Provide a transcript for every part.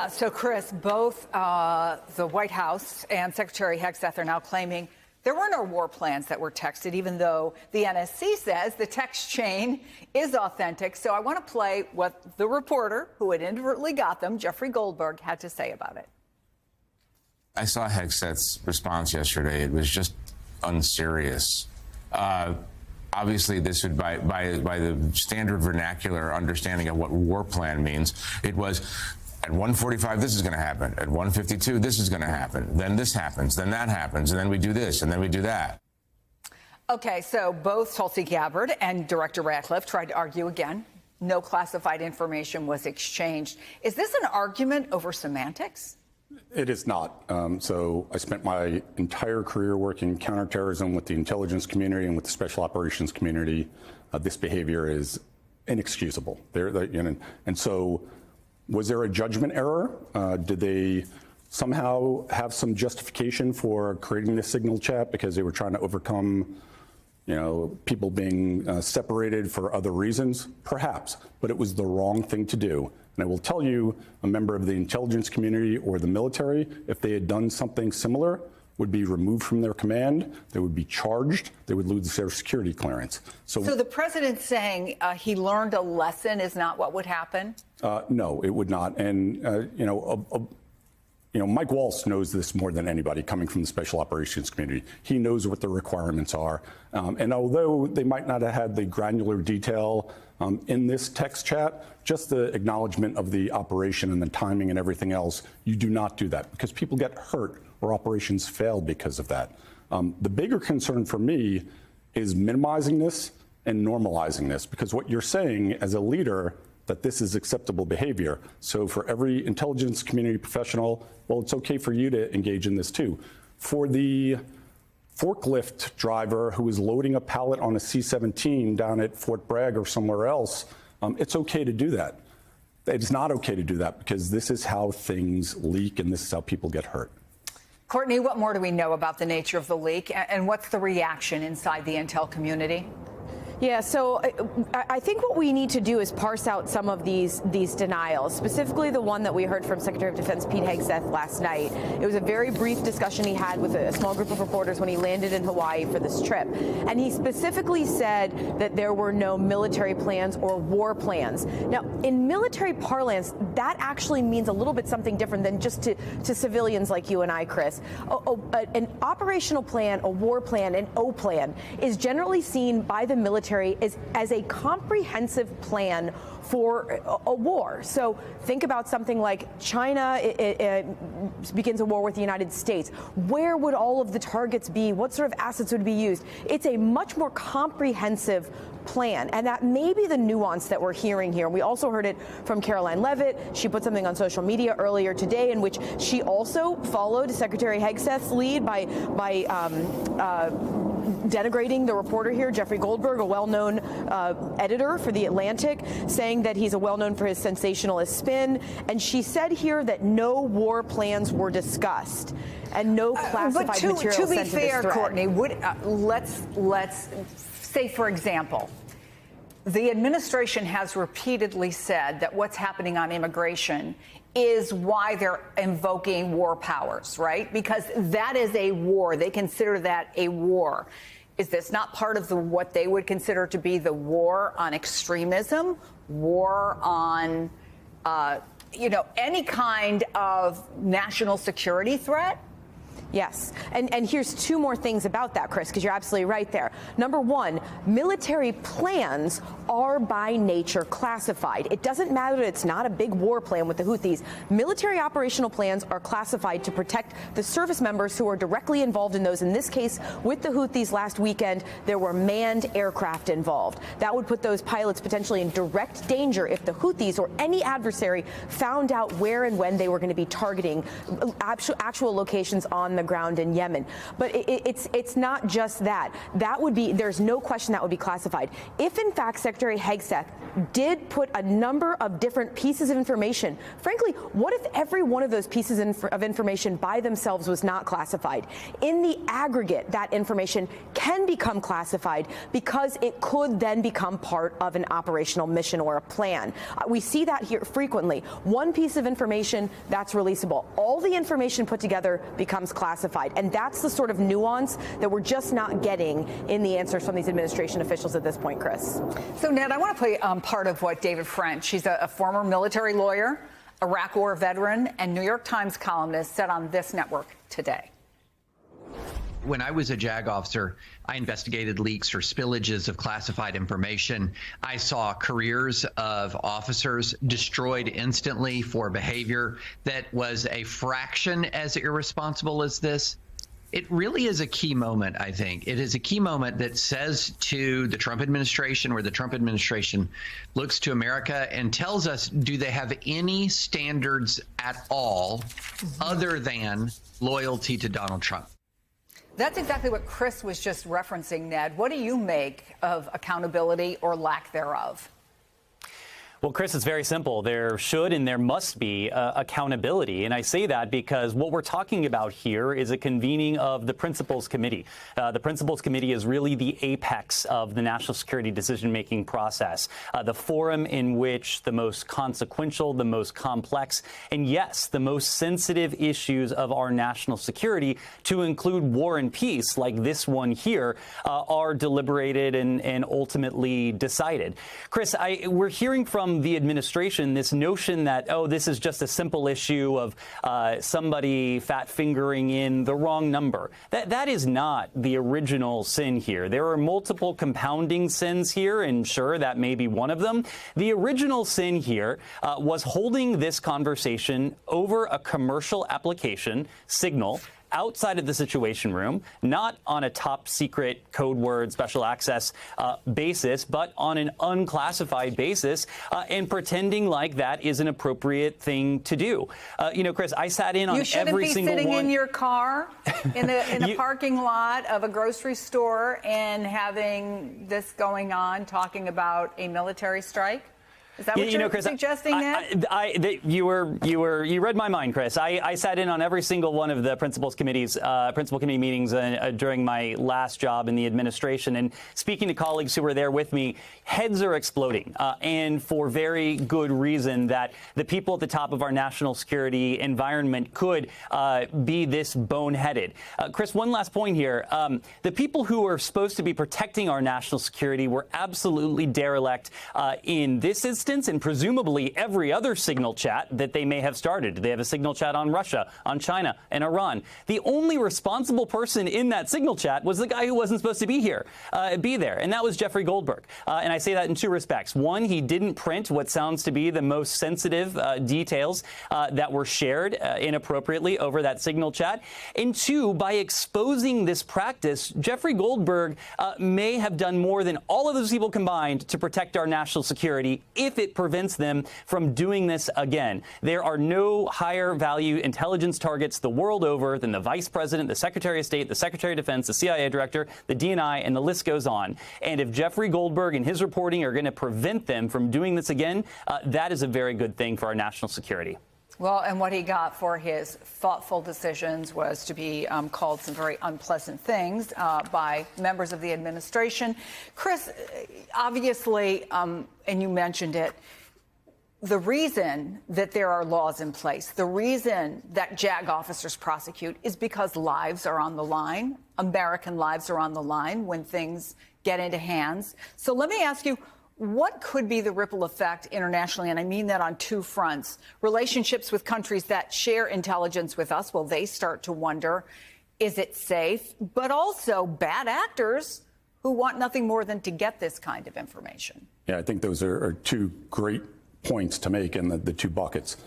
So, Chris, both the White House and Secretary Hegseth are now claiming there were no war plans that were texted, even though the NSC says the text chain is authentic. So I want to play what the reporter who had inadvertently got them, Jeffrey Goldberg, had to say about it. I saw Hegseth's response yesterday. It was just unserious. Obviously, this would, by the standard vernacular understanding of what war plan means, it was at 1:45, this is going to happen. At 1:52, this is going to happen. Then this happens. Then that happens. And then we do this. And then we do that. Okay, so both Tulsi Gabbard and Director Ratcliffe tried to argue again. No classified information was exchanged. Is this an argument over semantics? It is not. So I spent my entire career working counterterrorism with the intelligence community and with the special operations community. This behavior is inexcusable. And so was there a judgment error? Did they somehow have some justification for creating this signal chat because they were trying to overcome, people being separated for other reasons? Perhaps, but it was the wrong thing to do. And I will tell you, a member of the intelligence community or the military, if they had done something similar, would be removed from their command, they would be charged, they would lose their security clearance. So the president saying he learned a lesson is not what would happen? No, it would not. And, Mike Waltz knows this more than anybody coming from the special operations community. He knows what the requirements are. And although they might not have had the granular detail in this text chat, just the acknowledgement of the operation and the timing and everything else, you do not do that because people get hurt or operations fail because of that. The bigger concern for me is minimizing this and normalizing this, because what you're saying as a leader that this is acceptable behavior. So for every intelligence community professional, well, it's okay for you to engage in this too. For the forklift driver who is loading a pallet on a C-17 down at Fort Bragg or somewhere else, it's okay to do that. It's not okay to do that because this is how things leak and this is how people get hurt. Courtney, what more do we know about the nature of the leak and what's the reaction inside the intel community? Yeah, so I think what we need to do is parse out some of these denials, specifically the one that we heard from Secretary of Defense Pete Hegseth last night. It was a very brief discussion he had with a small group of reporters when he landed in Hawaii for this trip. And he specifically said that there were no military plans or war plans. Now, in military parlance, that actually means a little bit something different than just to civilians like you and I, Chris. An operational plan, a war plan, an O plan is generally seen by the military as a comprehensive plan for a war. So think about something like China it begins a war with the United States. Where would all of the targets be? What sort of assets would be used? It's a much more comprehensive plan, and that may be the nuance that we're hearing here. We also heard it from Caroline Leavitt. She put something on social media earlier today in which she also followed Secretary Hegseth's lead by denigrating the reporter here, Jeffrey Goldberg, a well-known editor for The Atlantic, saying that he's a well-known for his sensationalist spin. And she said here that no war plans were discussed and no classified material sent to this thread. To be fair, Courtney, let's say, for example, the administration has repeatedly said that what's happening on immigration is why they're invoking war powers, right? Because that is a war. They consider that a war. Is this not part of what they would consider to be the war on extremism, war on, any kind of national security threat? Yes. And here's two more things about that, Chris, because you're absolutely right there. Number one, military plans are by nature classified. It doesn't matter that it's not a big war plan with the Houthis. Military operational plans are classified to protect the service members who are directly involved in those. In this case, with the Houthis last weekend, there were manned aircraft involved. That would put those pilots potentially in direct danger if the Houthis or any adversary found out where and when they were going to be targeting actual locations on the ground in Yemen. But it's not just that. That would be, there's no question that would be classified. If in fact Secretary Hegseth did put a number of different pieces of information, frankly, what if every one of those pieces of information by themselves was not classified? In the aggregate, that information can become classified because it could then become part of an operational mission or a plan. We see that here frequently. One piece of information, that's releasable. All the information put together becomes classified. And that's the sort of nuance that we're just not getting in the answers from these administration officials at this point, Chris. So, Ned, I want to play part of what David French, he's a former military lawyer, Iraq War veteran, and New York Times columnist, said on this network today. When I was a JAG officer, I investigated leaks or spillages of classified information. I saw careers of officers destroyed instantly for behavior that was a fraction as irresponsible as this. It really is a key moment, I think. It is a key moment that says to the Trump administration, or the Trump administration looks to America and tells us, do they have any standards at all other than loyalty to Donald Trump? That's exactly what Chris was just referencing, Ned. What do you make of accountability or lack thereof? Well, Chris, it's very simple. There should and there must be accountability. And I say that because what we're talking about here is a convening of the Principals Committee. The Principals Committee is really the apex of the national security decision-making process, the forum in which the most consequential, the most complex, and yes, the most sensitive issues of our national security, to include war and peace, like this one here, are deliberated and ultimately decided. Chris, we're hearing from the administration this notion that, oh, this is just a simple issue of somebody fat fingering in the wrong number. That is not the original sin here. There are multiple compounding sins here, and sure, that may be one of them. The original sin here was holding this conversation over a commercial application, Signal, outside of the Situation Room, not on a top secret code word special access basis, but on an unclassified basis, and pretending like that is an appropriate thing to do. You know, Chris, I sat in on every single one. You shouldn't be sitting in your car in the parking lot of a grocery store and having this going on, talking about a military strike. Is that what you're suggesting, Ned? You read my mind, Chris. I sat in on every single one of the principal committee meetings during my last job in the administration. And speaking to colleagues who were there with me, heads are exploding, and for very good reason, that the people at the top of our national security environment could be this boneheaded. Chris, one last point here. The people who are supposed to be protecting our national security were absolutely derelict in this instance, and presumably every other Signal chat that they may have started. They have a Signal chat on Russia, on China, and Iran. The only responsible person in that Signal chat was the guy who wasn't supposed to be there, and that was Jeffrey Goldberg. And I say that in two respects. One, he didn't print what sounds to be the most sensitive details that were shared inappropriately over that Signal chat. And two, by exposing this practice, Jeffrey Goldberg may have done more than all of those people combined to protect our national security if it prevents them from doing this again. There are no higher value intelligence targets the world over than the Vice President, the Secretary of State, the Secretary of Defense, the CIA Director, the DNI, and the list goes on. And if Jeffrey Goldberg and his reporting are going to prevent them from doing this again, that is a very good thing for our national security. Well, and what he got for his thoughtful decisions was to be called some very unpleasant things by members of the administration. Chris, obviously, and you mentioned it, the reason that there are laws in place, the reason that JAG officers prosecute is because lives are on the line. American lives are on the line when things get into hands. So let me ask you, what could be the ripple effect internationally? And I mean that on two fronts. Relationships with countries that share intelligence with us, well, they start to wonder, is it safe? But also bad actors who want nothing more than to get this kind of information. Yeah, I think those are two great points to make in the two buckets.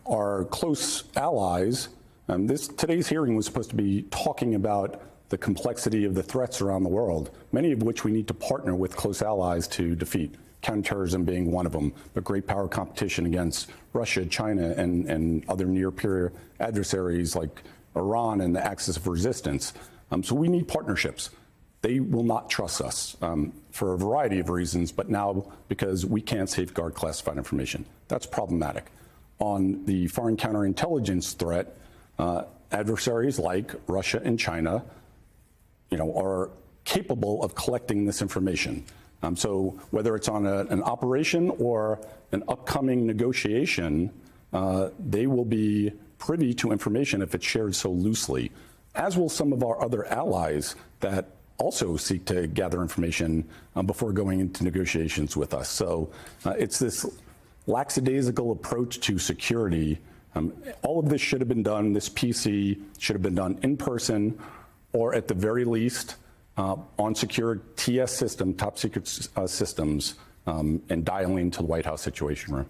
Our close allies, today's hearing was supposed to be talking about the complexity of the threats around the world, many of which we need to partner with close allies to defeat, counterterrorism being one of them, but great power competition against Russia, China, and other near-peer adversaries like Iran and the axis of resistance. So we need partnerships. They will not trust us for a variety of reasons, but now because we can't safeguard classified information. That's problematic. On the foreign counterintelligence threat, adversaries like Russia and China, are capable of collecting this information. So whether it's on an operation or an upcoming negotiation, they will be privy to information if it's shared so loosely, as will some of our other allies that also seek to gather information before going into negotiations with us. So it's this lackadaisical approach to security. All of this should have been done, this PC should have been done in person, or at the very least, on secure TS system, top secret systems, and dialing to the White House Situation Room.